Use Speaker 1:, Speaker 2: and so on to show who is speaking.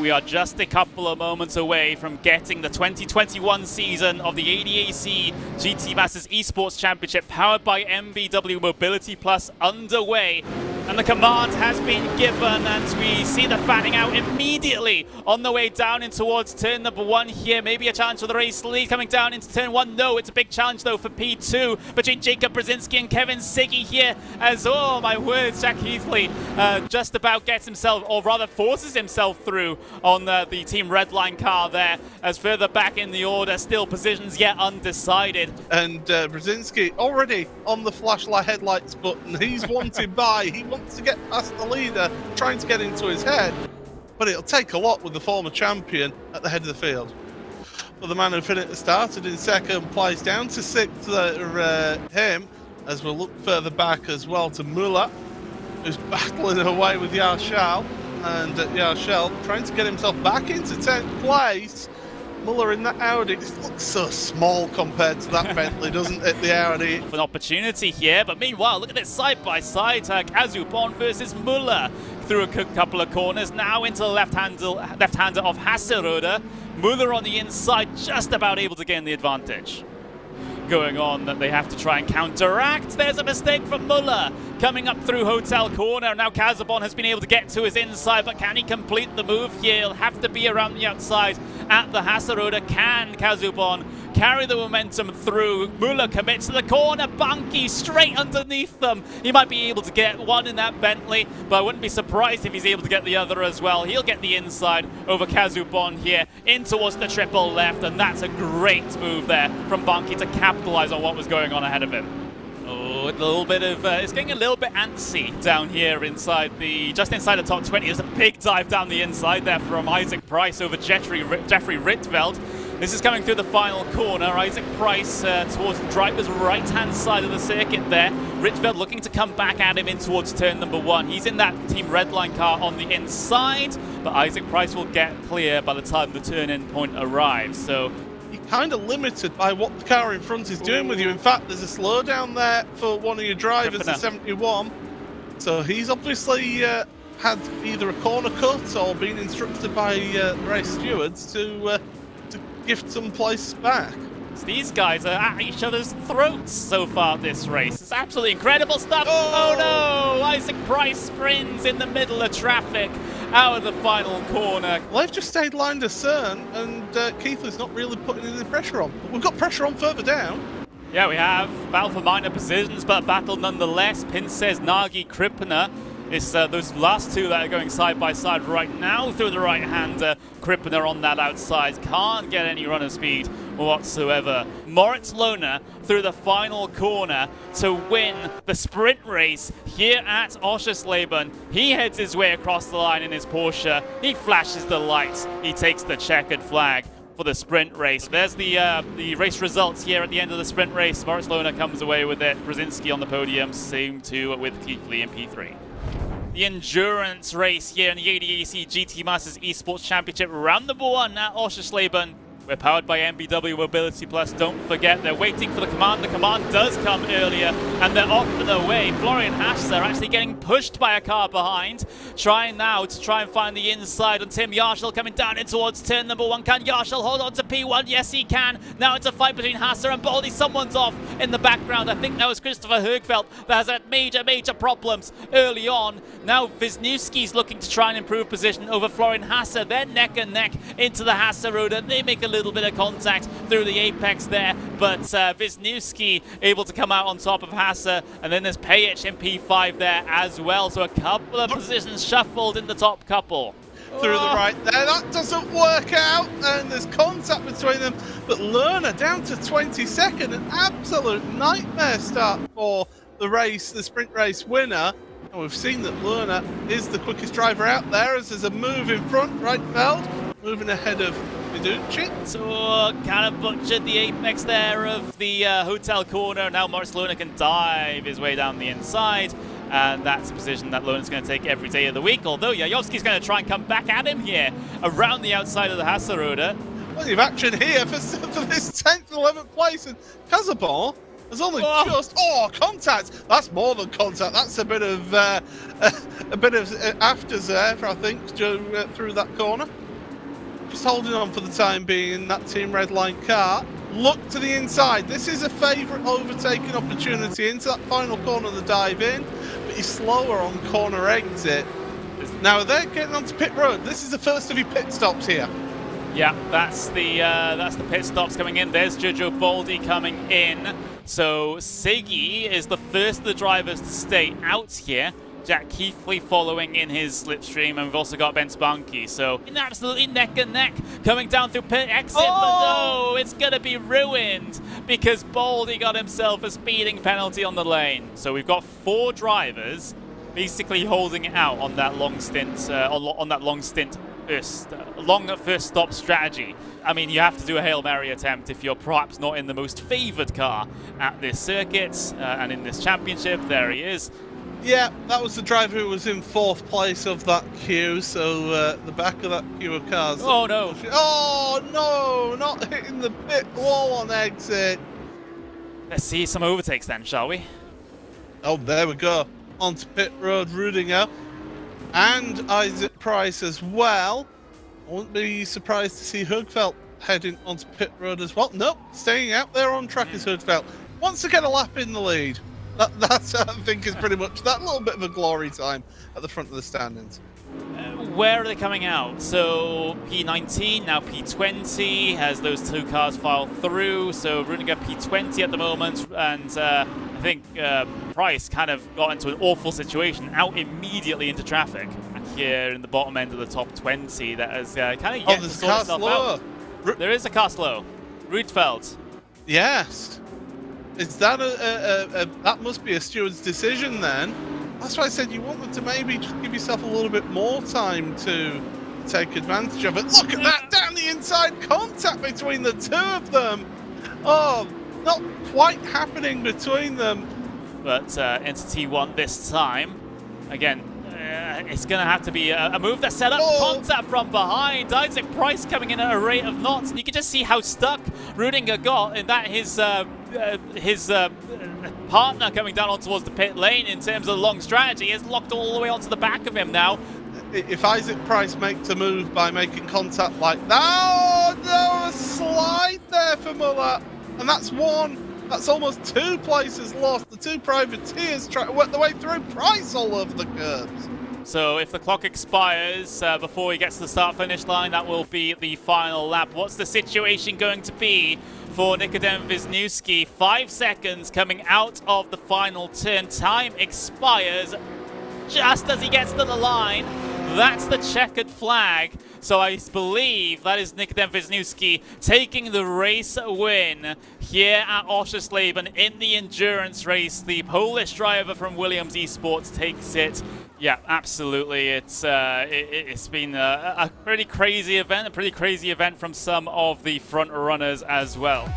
Speaker 1: we are just a couple of moments away from getting the 2021 season of the ADAC GT Masters Esports Championship powered by MBW Mobility Plus underway. And the command has been given, and we see the fanning out immediately on the way down in towards turn number 1 here. Maybe a challenge for the race lead coming down into turn 1. No, it's a big challenge though for P2 between Jacob Brzezinski and Kevin Siggy here, as, oh my words, Jack Keithley just about gets himself, or rather forces himself through on the Team Redline car there, as further back in the order, still positions yet undecided.
Speaker 2: And Brzezinski already on the flashlight headlights button. He's wanted by, he wants to get past the leader, trying to get into his head. But it'll take a lot with the former champion at the head of the field. But the man who started in second place down to 6th, him, as we'll look further back as well to Muller, who's battling away with Yarshal. And Yarshal trying to get himself back into 10th place. Muller in that Audi, this looks so small compared to that Bentley, doesn't it, the Audi?
Speaker 1: An opportunity here, but meanwhile, look at this side-by-side tag. Kazupon versus Muller through a couple of corners, now into the left-hander of Hasseröder. Muller on the inside, just about able to gain the advantage. Going on that they have to try and counteract. There's a mistake from Muller coming up through Hotel Corner. Now Kazabon has been able to get to his inside, but can he complete the move here? He'll have to be around the outside at the Hasseröder. Can Kazubon carry the momentum through? Muller commits to the corner. Bunky straight underneath them. He might be able to get one in that Bentley, but I wouldn't be surprised if he's able to get the other as well. He'll get the inside over Kazubon here in towards the triple left, and that's a great move there from Bunky to capitalize on what was going on ahead of him. Oh, a little bit of, it's getting a little bit antsy down here inside just inside the top 20. There's a big dive down the inside there from Isaac Price over Jeffrey Rietveld. This is coming through the final corner. Isaac Price towards the driver's right-hand side of the circuit there. Rietveld looking to come back at him in towards turn number 1. He's in that Team Redline car on the inside, but Isaac Price will get clear by the time the turn-in point arrives. So
Speaker 2: you're kind of limited by what the car in front is doing with you. In fact, there's a slowdown there for one of your drivers, the 71. So he's obviously had either a corner cut or been instructed by race stewards to gift some place back.
Speaker 1: These guys are at each other's throats so far this race. It's absolutely incredible stuff. Oh no! Isaac Price sprints in the middle of traffic out of the final corner.
Speaker 2: Well, they've just stayed line to CERN, and Keithley's not really putting any pressure on. But we've got pressure on further down.
Speaker 1: Yeah, we have. Battle for minor positions, but battle nonetheless. Pinces, Nagy, Kripner. It's those last two that are going side by side right now through the right-hander. Kripner on that outside. Can't get any runner speed whatsoever. Moritz Lohner through the final corner to win the sprint race here at Oschersleben. He heads his way across the line in his Porsche. He flashes the lights. He takes the checkered flag for the sprint race. There's the race results here at the end of the sprint race. Moritz Lohner comes away with it. Brzezinski on the podium, same too with Keithley in P3. The endurance race here in the ADAC GT Masters Esports Championship, round number 1 at Oschersleben. We're powered by MBW Mobility Plus. Don't forget, they're waiting for the command. The command does come earlier, and they're off for their way. Florian Haschler actually getting pushed by a car behind. Trying now to try and find the inside on Tim Yarshall coming down in towards turn number 1. Can Yarshall hold on to P1? Yes, he can. Now it's a fight between Haschler and Baldy. Someone's off in the background. I think that was Christopher Högfeldt that has had major problems early on. Now Wisniewski's looking to try and improve position over Florian Haschler. They're neck and neck into the Hasseröder. They make a little bit of contact through the apex there, but Wisniewski able to come out on top of Hasse, and then there's Pejic in P5 there as well, so a couple of positions shuffled in the top couple.
Speaker 2: Through the right there, that doesn't work out, and there's contact between them, but Lerner down to 22nd, an absolute nightmare start for the race, the sprint race winner. And we've seen that Lerner is the quickest driver out there, as there's a move in front, Rietveld moving ahead of Miducci.
Speaker 1: So kind of butchered the apex there of the hotel corner. Now Moritz Lohner can dive his way down the inside, and that's a position that Lohner's going to take every day of the week, although Yayovski's going to try and come back at him here around the outside of the Hasseröder.
Speaker 2: Plenty of action here for this 10th and 11th place, and Kazabon has only just contact. That's more than contact. That's a bit of afters there, I think, through that corner. just holding on for the time being in that Team Redline car. Look to the inside. This is a favourite overtaking opportunity into that final corner of the dive in, but he's slower on corner exit. Now they're getting onto pit road. This is the first of your pit stops here.
Speaker 1: Yeah, that's the pit stops coming in. There's Jojo Baldy coming in. So Siggy is the first of the drivers to stay out here. Jack Keithley following in his slipstream, and we've also got Ben Spunky. So absolutely neck and neck coming down through pit exit, but no, it's gonna be ruined because Baldy got himself a speeding penalty on the lane. So we've got 4 drivers basically holding it out on that long stint, on that long stint first stop strategy. I mean, you have to do a Hail Mary attempt if you're perhaps not in the most favoured car at this circuit and in this championship. There he is.
Speaker 2: Yeah, that was the driver who was in 4th place of that queue, so the back of that queue of cars.
Speaker 1: Oh no!
Speaker 2: Oh no, not hitting the pit wall on exit.
Speaker 1: Let's see some overtakes then, shall we?
Speaker 2: Oh, there we go. Onto pit road, Rudinger. And Isaac Price as well. I wouldn't be surprised to see Högfeldt heading onto pit road as well. Nope, staying out there on track is Högfeldt. Wants to get a lap in the lead. That's, I think, is pretty much that little bit of a glory time at the front of the standings.
Speaker 1: Where are they coming out? So P19, now P20, as those 2 cars file through. So Rudiger P20 at the moment, and I think Price kind of got into an awful situation, out immediately into traffic. Here in the bottom end of the top 20, that has kind of yet to sort itself out. There is a car slow. Rüdfeldt.
Speaker 2: Yes. Is that that must be a steward's decision then? That's why I said you wanted to maybe just give yourself a little bit more time to take advantage of it. Look at that, down the inside, contact between the 2 of them. Oh, not quite happening between them.
Speaker 1: But into T1 this time. Again, it's going to have to be a move that set up contact from behind. Isaac Price coming in at a rate of knots. And you can just see how stuck Rudinger got in that his partner coming down on towards the pit lane in terms of the long strategy is locked all the way onto the back of him now.
Speaker 2: If Isaac Price makes a move by making contact like that, oh no, a slide there for Muller. And that's almost 2 places lost. The 2 privateers try to work their way through Price all over the curbs.
Speaker 1: So if the clock expires before he gets to the start-finish line, that will be the final lap. What's the situation going to be for Nikodem Wisniewski? 5 seconds coming out of the final turn. Time expires just as he gets to the line. That's the checkered flag. So I believe that is Nikodem Wisniewski taking the race win here at Oschersleben in the endurance race. The Polish driver from Williams Esports takes it. Yeah, absolutely. It's been a pretty crazy event from some of the front runners as well.